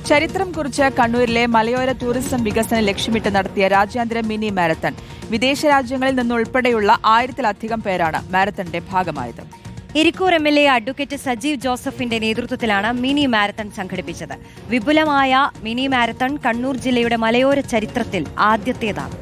ചരിത്രം കുറിച്ച് കണ്ണൂരിലെ മലയോര ടൂറിസം വികസനം ലക്ഷ്യമിട്ട് നടത്തിയ രാജ്യാന്തര മിനി മാരത്തൺ. വിദേശ രാജ്യങ്ങളിൽ നിന്നുൾപ്പെടെയുള്ള 1000-ലധികം പേരാണ് മാരത്തണിന്റെ ഭാഗമായത്. ഇരിക്കൂർ MLA അഡ്വക്കേറ്റ് സജീവ് ജോസഫിന്റെ നേതൃത്വത്തിലാണ് മിനി മാരത്തൺ സംഘടിപ്പിച്ചത്. വിപുലമായ മിനി മാരത്തൺ കണ്ണൂർ ജില്ലയുടെ മലയോര ചരിത്രത്തിൽ ആദ്യത്തേതാണ്.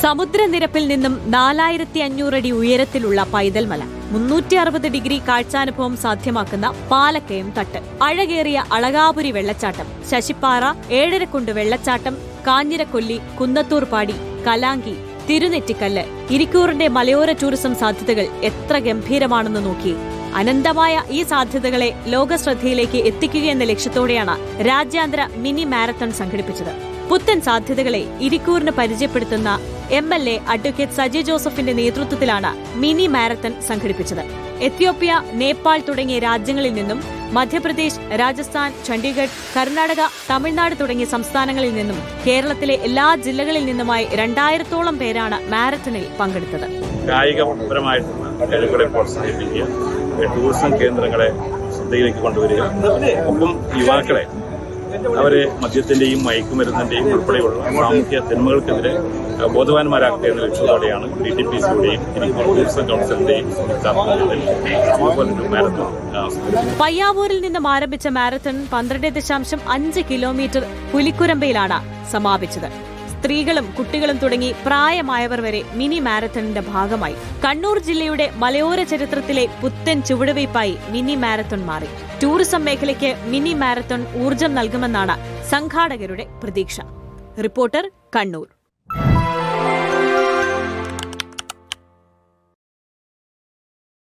സമുദ്രനിരപ്പിൽ നിന്നും 4500 അടി ഉയരത്തിലുള്ള പൈതൽമല, 360 ഡിഗ്രി കാഴ്ചാനുഭവം സാധ്യമാക്കുന്ന പാലക്കയം തട്ട്, അഴകേറിയ അളകാപുരി വെള്ളച്ചാട്ടം, ശശിപ്പാറ, ഏഴരക്കുണ്ട് വെള്ളച്ചാട്ടം, കാഞ്ഞിരക്കൊല്ലി, കുന്നത്തൂർപാടി, കലാങ്കി, തിരുനെറ്റിക്കല്ല്. ഇരിക്കൂറിന്റെ മലയോര ടൂറിസം സാധ്യതകൾ എത്ര ഗംഭീരമാണെന്ന് നോക്കി. അനന്തമായ ഈ സാധ്യതകളെ ലോകശ്രദ്ധയിലേക്ക് എത്തിക്കുകയെന്ന ലക്ഷ്യത്തോടെയാണ് രാജ്യാന്തര മിനി മാരത്തൺ സംഘടിപ്പിച്ചത്. പുത്തൻ സാധ്യതകളെ ഇരിക്കൂറിന് പരിചയപ്പെടുത്തുന്ന MLA അഡ്വക്കേറ്റ് സജീവ് ജോസഫിന്റെ നേതൃത്വത്തിലാണ് മിനി മാരത്തൺ സംഘടിപ്പിച്ചത്. എത്യോപ്യ, നേപ്പാൾ തുടങ്ങിയ രാജ്യങ്ങളിൽ നിന്നും മധ്യപ്രദേശ്, രാജസ്ഥാൻ, ചണ്ഡീഗഡ്, കർണാടക, തമിഴ്നാട് തുടങ്ങിയ സംസ്ഥാനങ്ങളിൽ നിന്നും കേരളത്തിലെ എല്ലാ ജില്ലകളിൽ നിന്നുമായി 2000-ഓളം പേരാണ് മാരത്തണിൽ പങ്കെടുത്തത്. കായികപരമായിട്ടുള്ള കഴിവുകളെ പ്രോത്സാഹിപ്പിക്കുക, ടൂറിസം കേന്ദ്രങ്ങളെ ശ്രദ്ധയിലേക്ക് കൊണ്ടുവരിക, ഒപ്പം യുവാക്കളെ അവരെ മദ്യത്തിന്റെയും മയക്കുമരുന്നിന്റെയും ഉൾപ്പെടെയുള്ള സാമൂഹ്യ തിന്മകൾക്കെതിരെ ബോധവാന്മാരാക്കുക എന്ന ലക്ഷ്യത്തോടെയാണ് DTPCയുടെയും ഇരിക്കൂർ ടൂറിസം കൌൺസിലിന്റെയും മാരത്തൺ. പയ്യാവൂരിൽ നിന്നും ആരംഭിച്ച മാരത്തൺ 12.5 കിലോമീറ്റർ പുലിക്കുരമ്പയിലാണ് സമാപിച്ചത്. സ്ത്രീകളും കുട്ടികളും തുടങ്ങി പ്രായമായവർ വരെ മിനി മാരത്തണിന്റെ ഭാഗമായി. കണ്ണൂർ ജില്ലയുടെ മലയോര ചരിത്രത്തിലെ പുത്തൻ ചുവടുവയ്പായി മിനി മാരത്തൺ മാറി. ടൂറിസം മേഖലയ്ക്ക് മിനി മാരത്തൺ ഊർജം നൽകുമെന്നാണ് സംഘാടകരുടെ പ്രതീക്ഷ. റിപ്പോർട്ടർ, കണ്ണൂർ.